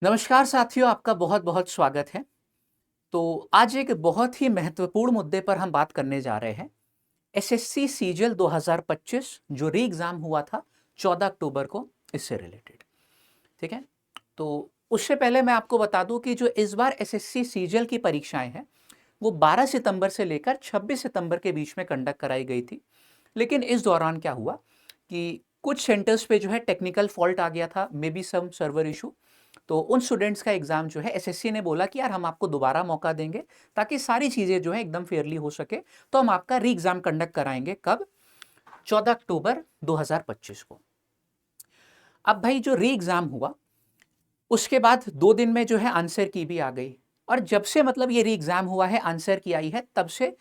नमस्कार साथियों, आपका बहुत-बहुत स्वागत है। तो आज एक बहुत ही महत्वपूर्ण मुद्दे पर हम बात करने जा रहे हैं। एसएससी सीजीएल 2025 जो री-एग्ज़ाम हुआ था 14 अक्टूबर को, इससे रिलेटेड, ठीक है? तो उससे पहले मैं आपको बता दूँ कि जो इस बार एसएससी सीजीएल की परीक्षाएँ हैं, वो 12 सितंबर से लेकर 26 सितंबर के बीच में कंडक्ट कराई गई थी। लेकिन इस दौरान क्या हुआ कि कुछ सेंटर्स पे जो है टेक्निकल फॉल्ट आ गया था, maybe some server issue. तो उन स्टूडेंट्स का एग्ज़ाम जो है एसएससी ने बोला कि यार हम आपको दोबारा मौका देंगे ताकि सारी चीज़ें जो है एकदम फेयरली हो सके, तो हम आपका री एग्ज़ाम कंडक्ट कराएँगे कब? 14 अक्टूबर 2025 को। अब भाई जो री एग्ज़ाम हुआ, उसके बाद 2 दिन में जो है आंसर की भी आ गई और जब से मतलब ये री एग्ज़ाम हुआ है, आंसर की आई है, तब से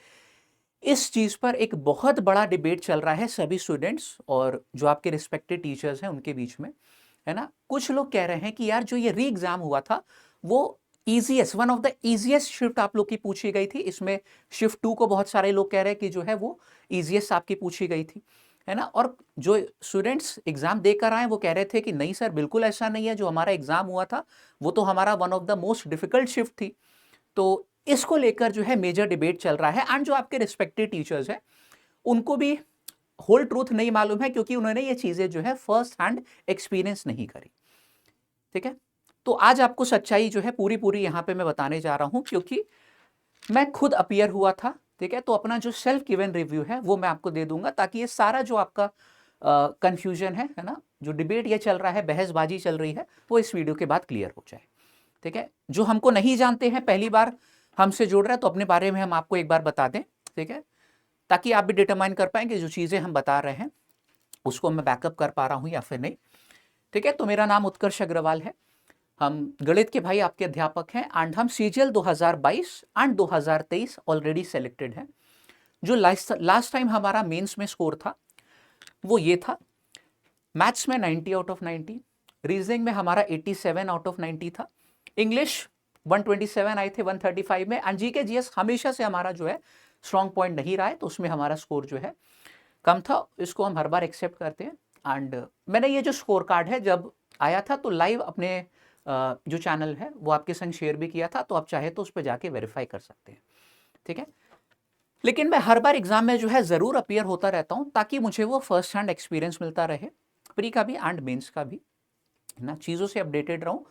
इस चीज़ पर एक बहुत बड़ा डिबेट चल रहा है सभी स्टूडेंट्स और जो आपके रिस्पेक्टेड टीचर्स हैं उनके बीच में, है ना? कुछ लोग कह रहे हैं कि यार जो ये री एग्ज़ाम हुआ था, वो easiest one of the easiest shift आप लोग की पूछी गई थी। इसमें शिफ्ट 2 को बहुत सारे लोग कह रहे हैं कि जो है वो ईज़ीएस्ट आपकी पूछी गई थी, है ना? और जो स्टूडेंट्स एग्ज़ाम देकर आए, वो कह रहे थे कि नहीं सर, बिल्कुल ऐसा नहीं है, जो हमारा एग्ज़ाम हुआ था, वो तो हमारा one of the most difficult shift थी। तो इसको लेकर जो है मेजर डिबेट चल रहा है एंड जो आपके रिस्पेक्टेड टीचर्स हैं, उनको भी होल ट्रूथ नहीं मालूम है क्योंकि उन्होंने ये चीज़ें जो है फर्स्ट हैंड एक्सपीरियंस नहीं करी, ठीक है? तो आज आपको सच्चाई जो है पूरी-पूरी यहाँ पे मैं बताने जा रहा हूँ क्योंकि मैं खुद अपीयर हुआ था, ठीक है? तो अपना जो सेल्फ गिवन रिव्यू है, वो मैं आपको दे दूँगा ताकि ये सारा जो आपका कन्फ्यूज़न है ना? जो डिबेट ये चल रहा है, बहसबाजी चल रही है, वो इस वीडियो के बाद क्लियर हो जाए, ठीक है? जो हमको नहीं जानते हैं, पहली बार हमसे जुड़ रहे हैं, तो अपने बारे में हम आपको एक बार बता दें, ठीक है? ताकि आप भी डिटरमाइन कर पाएँ कि जो चीज़ें हम बता रहे हैं, उसको मैं बैकअप कर पा रहा हूँ या फिर नहीं, ठीक है? तो मेरा नाम उत्कर्ष अग्रवाल है। हम गणित के भाई आपके अध्यापक हैं एंड हम सीजीएल 2022 एंड 2023 ऑलरेडी सेलेक्टेड हैं। जो लास्ट टाइम हमारा मेंस में स्कोर था, वो ये था। मैथ्स में 90 आउट ऑफ 90, रीजनिंग में हमारा 87 आउट ऑफ 90 था, इंग्लिश 127 आए थे 135 में एंड जीके जीएस हमेशा से हमारा जो है स्ट्रॉन्ग पॉइंट नहीं रहा है, तो उसमें हमारा स्कोर जो है कम था। इसको हम हर बार एक्सेप्ट करते हैं एंड मैंने ये जो स्कोर कार्ड है जब आया था तो लाइव अपने जो चैनल है वो आपके संग शेयर भी किया था, तो आप चाहे तो उस पर जाके वेरीफाई कर सकते हैं, ठीक है? लेकिन मैं हर बार एग्जाम में जो है ज़रूर अपीयर होता रहता हूँ ताकि मुझे वो फर्स्ट हैंड एक्सपीरियंस मिलता रहे, प्री का भी एंड मेंस का भी, है ना? चीज़ों से अपडेटेड रहूँ।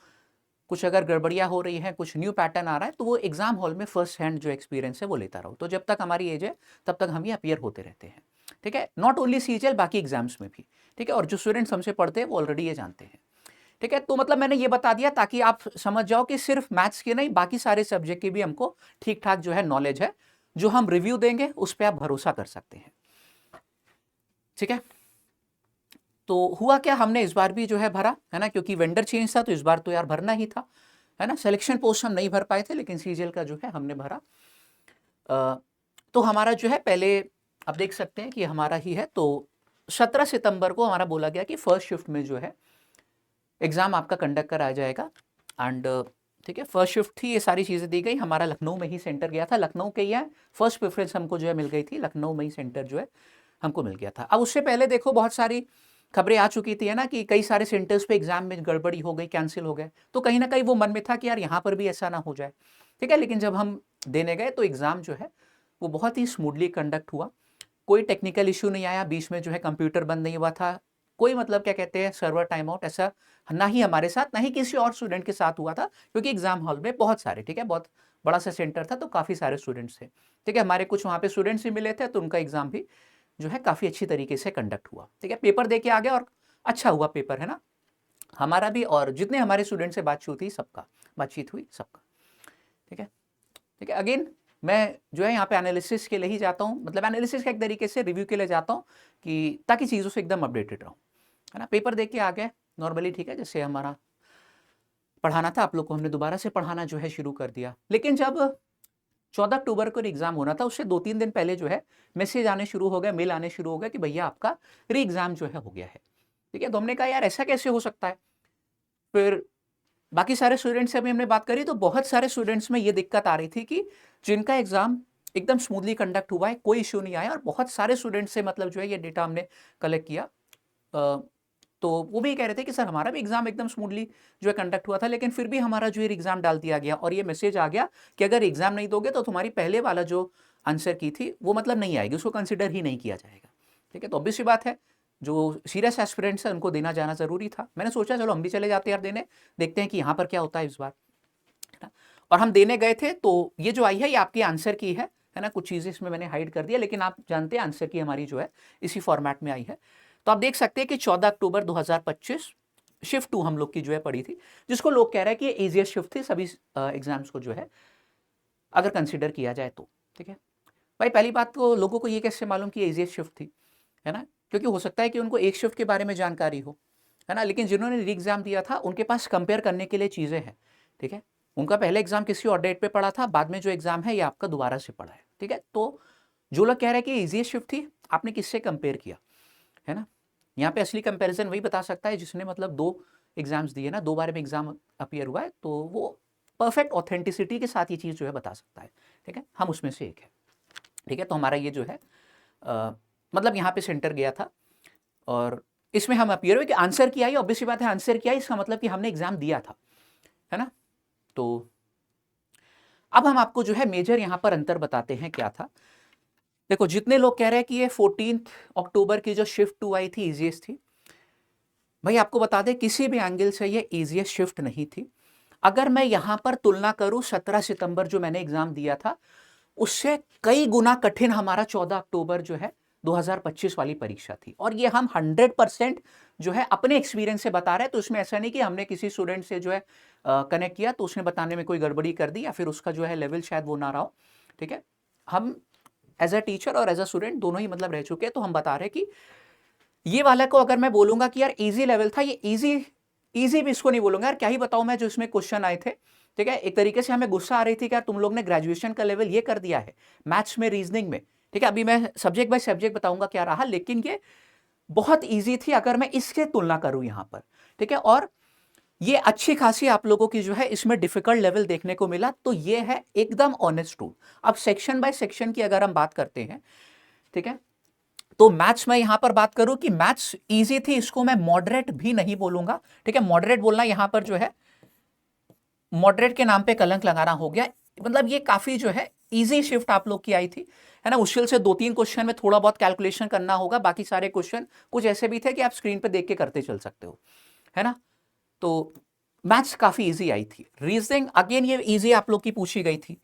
कुछ अगर गड़बड़ियाँ हो रही हैं, कुछ न्यू पैटर्न आ रहा है, तो वो एग्जाम हॉल में फर्स्ट हैंड जो एक्सपीरियंस है वो लेता रहूँ। तो जब तक हमारी एज है तब तक हम ये अपीयर होते रहते हैं, ठीक है? नॉट ओनली सीजीएल, बाकी एग्जाम्स में भी, ठीक है? और जो स्टूडेंट्स हमसे पढ़ते हैं वो ऑलरेडी ये जानते हैं, ठीक है? तो मतलब मैंने ये बता दिया ताकि आप समझ जाओ कि सिर्फ मैथ्स के नहीं, बाकी सारे सब्जेक्ट की भी हमको ठीक ठाक जो है नॉलेज है। जो हम रिव्यू देंगे उस पर आप भरोसा कर सकते हैं, ठीक है? तो हुआ क्या, हमने इस बार भी जो है भरा, है ना? क्योंकि वेंडर चेंज था तो इस बार तो यार भरना ही था, है ना? सिलेक्शन पोस्ट हम नहीं भर पाए थे लेकिन सीजीएल का जो है हमने भरा। तो हमारा जो है पहले आप देख सकते हैं कि हमारा ही है। तो 17 सितंबर को हमारा बोला गया कि फर्स्ट शिफ्ट में जो है एग्ज़ाम आपका कंडक्ट कराया जाएगा एंड ठीक है, फर्स्ट शिफ्ट थी, ये सारी चीज़ें दी गई। हमारा लखनऊ में ही सेंटर गया था, लखनऊ के ही है, फर्स्ट प्रेफरेंस हमको जो है मिल गई थी, लखनऊ में ही सेंटर जो है हमको मिल गया था। अब उससे पहले देखो बहुत सारी खबरें आ चुकी थी, है ना, कि कई सारे सेंटर्स पे एग्जाम में गड़बड़ी हो गई, कैंसिल हो गए। तो कहीं ना कहीं वो मन में था कि यार यहाँ पर भी ऐसा ना हो जाए, ठीक है? लेकिन जब हम देने गए तो एग्ज़ाम जो है वो बहुत ही स्मूथली कंडक्ट हुआ, कोई टेक्निकल इशू नहीं आया, बीच में जो है कंप्यूटर बंद नहीं हुआ था, कोई मतलब क्या कहते हैं सर्वर टाइम आउट, ऐसा ना ही हमारे साथ ना ही किसी और स्टूडेंट के साथ हुआ था क्योंकि एग्जाम हॉल में बहुत सारे, ठीक है, बहुत बड़ा सा सेंटर था तो काफ़ी सारे स्टूडेंट्स थे, ठीक है? हमारे कुछ वहाँ पे स्टूडेंट्स भी मिले थे तो उनका एग्जाम भी जो है काफ़ी अच्छी तरीके से कंडक्ट हुआ, ठीक है? पेपर दे के आ गया और अच्छा हुआ पेपर, है ना? हमारा भी और जितने हमारे स्टूडेंट से बातचीत हुई सबका, ठीक है? ठीक है, अगेन मैं जो है यहाँ पे एनालिसिस के लिए ही जाता हूँ, मतलब एनालिसिस का एक तरीके से रिव्यू के लिए जाता हूँ कि ताकि चीज़ों से एकदम अपडेटेड रहूँ, है ना? पेपर दे के आ गए नॉर्मली, ठीक है? जैसे हमारा पढ़ाना था आप लोग को, हमने दोबारा से पढ़ाना जो है शुरू कर दिया। लेकिन जब 14 अक्टूबर को एग्ज़ाम होना था, उससे 2-3 दिन पहले जो है मैसेज आने शुरू हो गए, मेल आने शुरू हो गए कि भैया आपका री एग्ज़ाम जो है हो गया है, ठीक है? तो हमने कहा यार ऐसा कैसे हो सकता है? फिर बाकी सारे स्टूडेंट्स से भी हमने बात करी तो बहुत सारे स्टूडेंट्स में ये दिक्कत आ रही थी कि जिनका एग्ज़ाम एकदम स्मूथली कंडक्ट हुआ है, कोई इश्यू नहीं आया, और बहुत सारे स्टूडेंट्स से मतलब जो है ये डेटा हमने कलेक्ट किया। तो वो भी कह रहे थे कि सर हमारा भी एग्जाम एकदम स्मूथली जो है कंडक्ट हुआ था, लेकिन फिर भी हमारा जो है एग्जाम डाल दिया गया और ये मैसेज आ गया कि अगर एग्जाम नहीं दोगे तो तुम्हारी पहले वाला जो आंसर की थी वो मतलब नहीं आएगी, उसको कंसिडर ही नहीं किया जाएगा। ठीक है, तो ऑब्वियस सी बात है, जो सीरियस एस्पिरेंट्स है उनको देना जाना जरूरी था। मैंने सोचा चलो हम भी चले जाते हैं यार देने, देखते हैं कि यहाँ पर क्या होता है इस बार, है ना। और हम देने गए थे, तो ये जो आई है ये आपके आंसर की है ना। कुछ चीज़ें इसमें मैंने हाइड कर दिया, लेकिन आप जानते हैं आंसर की हमारी जो है इसी फॉर्मेट में आई है। तो आप देख सकते हैं कि 14 अक्टूबर 2025 शिफ्ट 2 हम लोग की जो है पड़ी थी, जिसको लोग कह रहे हैं कि ये इजीएस्ट शिफ्ट थी सभी एग्जाम्स को जो है अगर कंसिडर किया जाए तो। ठीक है भाई, पहली बात तो लोगों को ये कैसे मालूम कि इजीएस्ट शिफ्ट थी, है ना, क्योंकि हो सकता है कि उनको एक शिफ्ट के बारे में जानकारी हो, है ना, लेकिन जिन्होंने री एग्जाम दिया था उनके पास कंपेयर करने के लिए चीज़ें हैं। ठीक है, उनका पहला एग्जाम किसी और डेट पे पड़ा था, बाद में जो एग्जाम है ये आपका दोबारा से पड़ा है। ठीक है, तो जो लोग कह रहे हैं कि इजीएस्ट शिफ्ट थी, आपने किससे कंपेयर किया, है ना। यहाँ पे असली कंपैरिजन वही बता सकता है जिसने मतलब 2 एग्जाम्स दिए ना, 2 बार में एग्जाम अपीयर हुआ है, तो वो परफेक्ट ऑथेंटिसिटी के साथ ये चीज़ जो है बता सकता है। ठीक है, हम उसमें से एक है। ठीक है, तो हमारा ये जो है मतलब यहाँ पे सेंटर गया था और इसमें हम अपीयर हुए कि आंसर किया, ऑब्वियसली बात है आंसर किया, इसका मतलब कि हमने एग्जाम दिया था, है ना। तो अब हम आपको जो है मेजर यहाँ पर अंतर बताते हैं क्या था। देखो, जितने लोग कह रहे हैं कि ये 14 अक्टूबर की जो शिफ्ट 2 आई थी इजीएस्ट थी, भाई आपको बता दें किसी भी एंगल से ये इजीएस्ट शिफ्ट नहीं थी। अगर मैं यहां पर तुलना करूं 17 सितंबर जो मैंने एग्जाम दिया था, उससे कई गुना कठिन हमारा 14 अक्टूबर जो है 2025 वाली परीक्षा थी। और ये हम 100% जो है अपने एक्सपीरियंस से बता रहे हैं, तो इसमें ऐसा नहीं कि हमने किसी स्टूडेंट से जो है कनेक्ट किया तो उसने बताने में कोई गड़बड़ी कर दी या फिर उसका जो है लेवल शायद वो ना रहा हो। ठीक है, हम एज अ टीचर और एज अ स्टूडेंट दोनों ही मतलब रह चुके हैं, तो हम बता रहे हैं कि ये वाला को अगर मैं बोलूंगा कि यार इजी लेवल था, ये इजी भी इसको नहीं बोलूंगा यार, क्या ही बताऊं मैं जो इसमें क्वेश्चन आए थे। ठीक है, एक तरीके से हमें गुस्सा आ रही थी कि यार तुम लोग ने ग्रेजुएशन का लेवल ये कर दिया है मैथ्स में, रीजनिंग में। ठीक है, अभी मैं सब्जेक्ट बाय सब्जेक्ट बताऊंगा क्या रहा, लेकिन ये बहुत ईजी थी अगर मैं इसके तुलना करूं यहां पर। ठीक है, और ये अच्छी खासी आप लोगों की जो है इसमें डिफिकल्ट लेवल देखने को मिला, तो ये है एकदम ऑनेस्ट ट्रूथ। अब सेक्शन बाय सेक्शन की अगर हम बात करते हैं, ठीक है, तो मैथ्स में यहां पर बात करूं कि मैथ्स इजी थी, इसको मैं मॉडरेट भी नहीं बोलूंगा। ठीक है, मॉडरेट बोलना यहां पर जो है मॉडरेट के नाम पे कलंक लगाना हो गया। मतलब ये काफी जो है इजी शिफ्ट आप लोग की आई थी, है ना। मुश्किल से 2-3 क्वेश्चन में थोड़ा बहुत कैलकुलेशन करना होगा, बाकी सारे क्वेश्चन कुछ ऐसे भी थे कि आप स्क्रीन पे देख के करते चल सकते हो, है ना। तो मैथ्स काफी इजी आई थी। रीजनिंग अगेन ये इजी आप लोग की पूछी गई थी।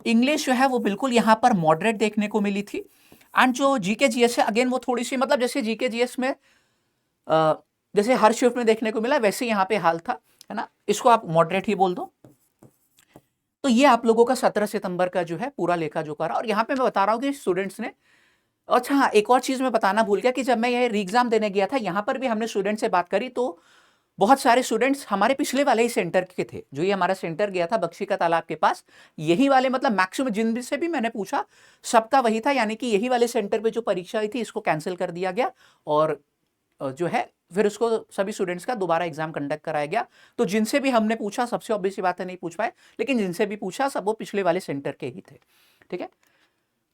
इंग्लिश जो है वो बिल्कुल यहां पर मॉडरेट देखने को मिली थी। एंड जो जीके जीएस है अगेन वो थोड़ी सी मतलब जैसे जीके जीएस में जैसे हर शिफ्ट में देखने को मिला वैसे यहाँ पे हाल था, है ना, इसको आप मॉडरेट ही बोल दो। तो ये आप लोगों का 17 सितंबर का जो है पूरा लेखा जोखा रहा। और यहाँ पे मैं बता रहा हूँ कि स्टूडेंट्स ने, अच्छा हाँ, एक और चीज मैं बताना भूल गया कि जब मैं ये री एग्जाम देने गया था यहाँ पर भी हमने स्टूडेंट से बात करी, तो बहुत सारे स्टूडेंट्स हमारे पिछले वाले ही सेंटर के थे। जो ये हमारा सेंटर गया था बख्शी का तालाब के पास, यही वाले मतलब मैक्सिमम जिन से भी मैंने पूछा सबका वही था, यानी कि यही वाले सेंटर पे जो परीक्षा हुई थी इसको कैंसिल कर दिया गया और जो है फिर उसको सभी स्टूडेंट्स का दोबारा एग्जाम कंडक्ट कराया गया। तो जिनसे भी हमने पूछा सबसे ऑब्वियस बात है नहीं पूछ पाए, लेकिन जिनसे भी पूछा सब वो पिछले वाले सेंटर के ही थे। ठीक है,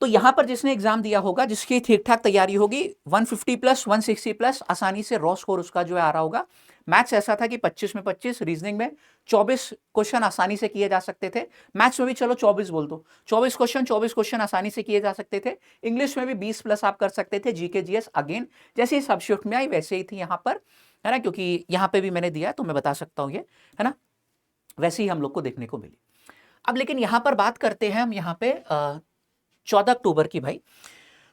तो यहां पर जिसने एग्जाम दिया होगा, जिसकी ठीक ठाक तैयारी होगी, 150 प्लस 160 प्लस आसानी से रॉ स्कोर उसका जो है आ रहा होगा। मैथ्स ऐसा था कि 25 में 25, रीजनिंग में 24 क्वेश्चन आसानी से किए जा सकते थे। मैथ्स में भी चलो 24 बोल दो, 24 क्वेश्चन आसानी से किए जा सकते थे। इंग्लिश में भी 20 प्लस आप कर सकते थे। जीके जीएस अगेन जैसे ही सब शिफ्ट में आई वैसे ही थी यहाँ पर, है ना, क्योंकि यहाँ पे भी मैंने दिया तो मैं बता सकता हूँ ये, है ना, वैसे ही हम लोग को देखने को मिली। अब लेकिन यहाँ पर बात करते हैं हम यहाँ पे 14 अक्टूबर की भाई।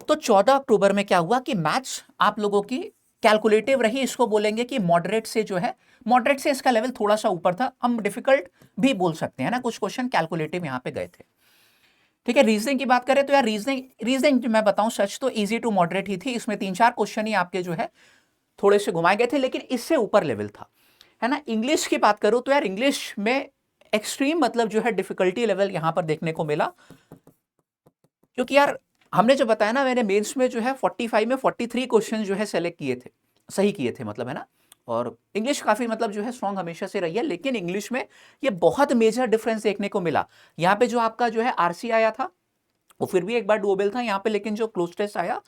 तो 14 अक्टूबर में क्या हुआ कि मैथ्स आप लोगों की कैलकुलेटिव रही, इसको बोलेंगे कि मॉडरेट से जो है, मॉडरेट से इसका लेवल थोड़ा सा ऊपर था, हम डिफिकल्ट भी बोल सकते हैं ना, कुछ क्वेश्चन कैलकुलेटिव यहां पे गए थे। ठीक है, रीजनिंग की बात करें तो यार रीजनिंग मैं बताऊं सच तो इजी टू मॉडरेट ही थी। इसमें 3-4 क्वेश्चन ही आपके जो है थोड़े से घुमाए गए थे, लेकिन इससे ऊपर लेवल था, है ना। इंग्लिश की बात करूं तो यार इंग्लिश में एक्सट्रीम मतलब जो है डिफिकल्टी लेवल यहां पर देखने को मिला, क्योंकि यार हमने जो बताया ना, मैंने मेंस में जो है 45 में 43 क्वेश्चन जो है सेलेक्ट किए थे, सही किए थे मतलब, है ना। और इंग्लिश काफी मतलब जो है स्ट्रांग हमेशा से रही है, लेकिन इंग्लिश में ये बहुत मेजर डिफरेंस देखने को मिला। यहाँ पे जो आपका जो है आरसी आया था वो फिर भी एक बार डुएबल था यहाँ पे, लेकिन जो क्लोज टेस्ट आया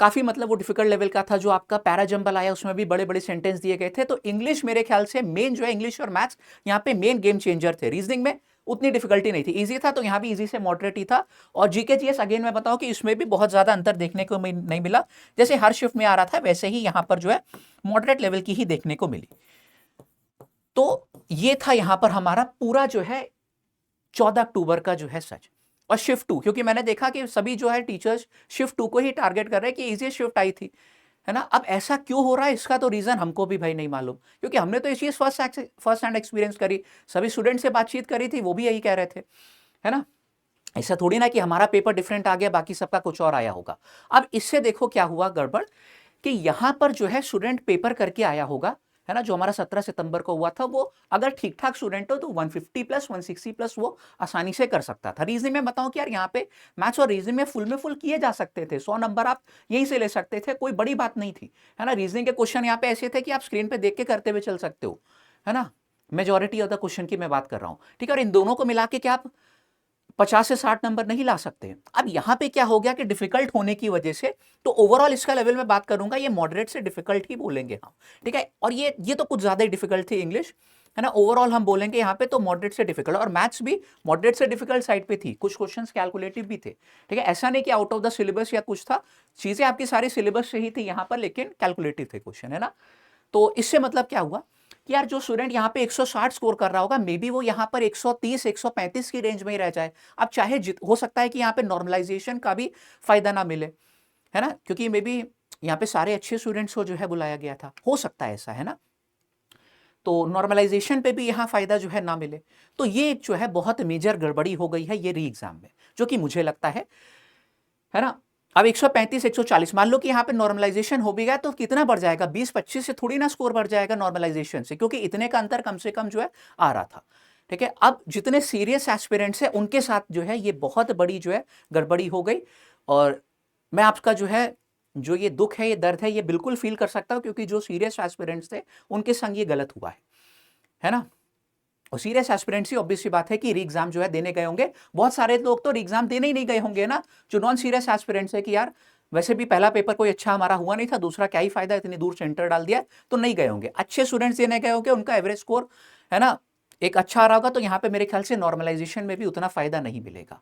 काफ़ी मतलब वो डिफिकल्ट लेवल का था। जो आपका पैराजंबल आया उसमें भी बड़े बड़े सेंटेंस दिए गए थे। तो इंग्लिश मेरे ख्याल से मेन जो है, इंग्लिश और मैथ्स यहाँ पे मेन गेम चेंजर थे। रीजनिंग में उतनी डिफिकल्टी नहीं थी, इजी था, तो यहाँ भी इजी से मॉडरेट ही था। और जीके जीएस अगेन मैं बताऊं कि इसमें भी बहुत ज्यादा अंतर देखने को नहीं मिला। जैसे हर शिफ्ट में आ रहा था वैसे ही यहाँ पर जो है मॉडरेट लेवल की ही देखने को मिली। तो ये था यहाँ पर हमारा पूरा जो है 14 अक्टूबर का जो है सच। और शिफ्ट 2, क्योंकि मैंने देखा कि सभी जो है टीचर्स शिफ्ट 2 को ही टारगेट कर रहे हैं कि इजी शिफ्ट आई थी, है ना। अब ऐसा क्यों हो रहा है, इसका तो रीजन हमको भी भाई नहीं मालूम, क्योंकि हमने तो ये चीज फर्स्ट हैंड एक्सपीरियंस करी, सभी स्टूडेंट से बातचीत करी थी, वो भी यही कह रहे थे, है ना। ऐसा थोड़ी ना कि हमारा पेपर डिफरेंट आ गया, बाकी सबका कुछ और आया होगा। अब इससे देखो क्या हुआ गड़बड़, कि यहां पर जो है स्टूडेंट पेपर करके आया होगा, है ना, जो हमारा 17 सितंबर को हुआ था, वो अगर ठीक ठाक स्टूडेंट हो तो 150 प्लस 160 प्लस वो आसानी से कर सकता था। रीजनिंग में बताऊं कि यार यहाँ पे मैथ्स और रीजनिंग में फुल किए जा सकते थे, 100 नंबर आप यहीं से ले सकते थे, कोई बड़ी बात नहीं थी, है ना। रीजनिंग के क्वेश्चन यहाँ पे ऐसे थे कि आप स्क्रीन पे देख के करते हुए चल सकते हो, है ना। मेजोरिटी ऑफ द क्वेश्चन की मैं बात कर रहा हूं, ठीक है। और इन दोनों को मिला के क्या आप 50 से 60 नंबर नहीं ला सकते। अब यहां पे क्या हो गया कि डिफिकल्ट होने की वजह से, तो ओवरऑल इसका लेवल में बात करूंगा, ये मॉडरेट से डिफिकल्ट ही बोलेंगे हम, ठीक है। और ये तो कुछ ज्यादा ही डिफिकल्ट थी इंग्लिश, है ना। ओवरऑल हम बोलेंगे यहाँ पे तो मॉडरेट से डिफिकल्ट, और मैथ्स भी मॉडरेट से डिफिकल्ट साइड पे थी, कुछ क्वेश्चंस कैलकुलेटिव भी थे, ठीक है। ऐसा नहीं कि आउट ऑफ द सिलेबस या कुछ था, चीजें आपकी सारी सिलेबस से ही थी यहाँ पर, लेकिन कैलकुलेटिव थे क्वेश्चन, है ना। तो इससे मतलब क्या हुआ कि यार जो स्टूडेंट यहाँ पे 160 स्कोर कर रहा होगा, मे बी वो यहाँ पर 130 135 की रेंज में ही रह जाए। अब चाहे हो सकता है कि यहाँ पे नॉर्मलाइजेशन का भी फायदा ना मिले, है ना, क्योंकि मे बी यहाँ पे सारे अच्छे स्टूडेंट्स को जो है बुलाया गया था, हो सकता है ऐसा, है ना। तो नॉर्मलाइजेशन पे भी यहाँ फायदा जो है ना मिले। तो ये एक जो है बहुत मेजर गड़बड़ी हो गई है ये री एग्जाम में, जो कि मुझे लगता है ना। अब 135 140 मान लो कि यहाँ पे नॉर्मलाइजेशन हो भी गया, तो कितना बढ़ जाएगा, 20-25 से थोड़ी ना स्कोर बढ़ जाएगा नॉर्मलाइजेशन से, क्योंकि इतने का अंतर कम से कम जो है आ रहा था, ठीक है। अब जितने सीरियस एस्पिरेंट्स हैं उनके साथ जो है ये बहुत बड़ी जो है गड़बड़ी हो गई। और मैं आपका जो है जो ये दुख है, ये दर्द है, ये बिल्कुल फील कर सकता हूँ, क्योंकि जो सीरियस एस्पिरेंट्स थे उनके संग ये गलत हुआ है ना। और सीरियस एस्पिरेंट्स, ऑब्वियस सी बात है कि री एग्जाम जो है देने गए होंगे, बहुत सारे लोग तो री एग्जाम देने ही नहीं गए होंगे ना, जो नॉन सीरियस एस्पिरेंट्स है कि यार वैसे भी पहला पेपर कोई अच्छा हमारा हुआ नहीं था, दूसरा क्या ही फायदा, इतनी दूर सेंटर डाल दिया, तो नहीं गए होंगे। अच्छे स्टूडेंट्स देने गए होंगे, उनका एवरेज स्कोर, है ना, एक अच्छा आ रहा होगा, तो यहाँ पे मेरे ख्याल से नॉर्मलाइजेशन में भी उतना फायदा नहीं मिलेगा।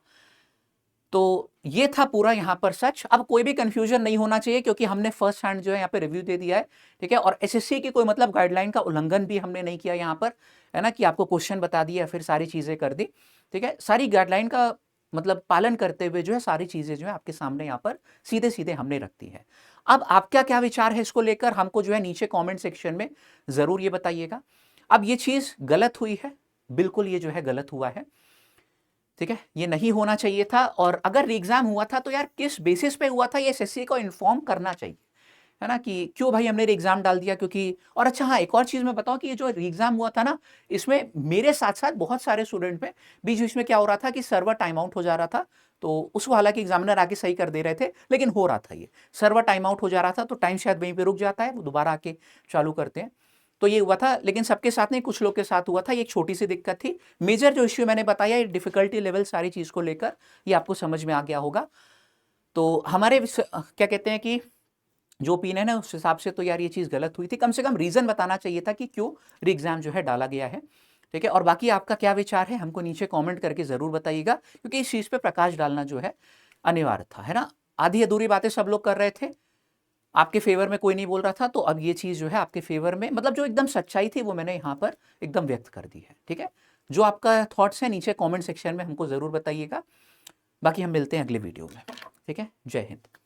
तो ये था पूरा यहाँ पर सच। अब कोई भी कंफ्यूजन नहीं होना चाहिए, क्योंकि हमने फर्स्ट हैंड जो है यहाँ पे रिव्यू दे दिया है, ठीक है। और एसएससी की कोई मतलब गाइडलाइन का उल्लंघन भी हमने नहीं किया यहाँ पर, है ना, कि आपको क्वेश्चन बता दिया फिर सारी चीजें कर दी, ठीक है। सारी गाइडलाइन का मतलब पालन करते हुए जो है सारी चीजें जो है आपके सामने यहाँ पर सीधे सीधे हमने रख दी है। अब आपका क्या विचार है इसको लेकर, हमको जो है नीचे कॉमेंट सेक्शन में जरूर ये बताइएगा। अब ये चीज गलत हुई है, बिल्कुल ये जो है गलत हुआ है, ठीक है, ये नहीं होना चाहिए था। और अगर री एग्जाम हुआ था तो यार किस बेसिस पे हुआ था, ये एसएससी को इन्फॉर्म करना चाहिए, है ना, कि क्यों भाई हमने री एग्जाम डाल दिया, क्योंकि। और अच्छा हाँ, एक और चीज मैं बताऊं कि ये जो री एग्जाम हुआ था ना, इसमें मेरे साथ साथ बहुत सारे स्टूडेंट में बीच बीच में क्या हो रहा था कि सर्वर टाइम आउट हो जा रहा था, तो उसको हालांकि एग्जामिनर आके सही कर दे रहे थे, लेकिन हो रहा था ये सर्वर टाइम आउट हो जा रहा था, तो टाइम शायद वहीं पे रुक जाता है, वो दोबारा आके चालू करते हैं। तो ये हुआ था, लेकिन सबके साथ नहीं, कुछ लोग के साथ हुआ था, ये एक छोटी सी दिक्कत थी। मेजर जो इश्यू मैंने बताया, ये डिफिकल्टी लेवल सारी चीज को लेकर ये आपको समझ में आ गया होगा। तो हमारे क्या कहते हैं कि जो ओपिनियन है उस हिसाब से तो यार ये चीज गलत हुई थी, कम से कम रीजन बताना चाहिए था कि क्यों री एग्जाम जो है डाला गया है, ठीक है। और बाकी आपका क्या विचार है हमको नीचे कमेंट करके जरूर बताइएगा, क्योंकि इस चीज पे प्रकाश डालना जो है अनिवार्य था, है ना। आधी अधूरी बातें सब लोग कर रहे थे, आपके फेवर में कोई नहीं बोल रहा था, तो अब ये चीज जो है आपके फेवर में, मतलब जो एकदम सच्चाई थी वो मैंने यहाँ पर एकदम व्यक्त कर दी है, ठीक है। जो आपका थॉट्स है नीचे कमेंट सेक्शन में हमको जरूर बताइएगा। बाकी हम मिलते हैं अगले वीडियो में, ठीक है। जय हिंद।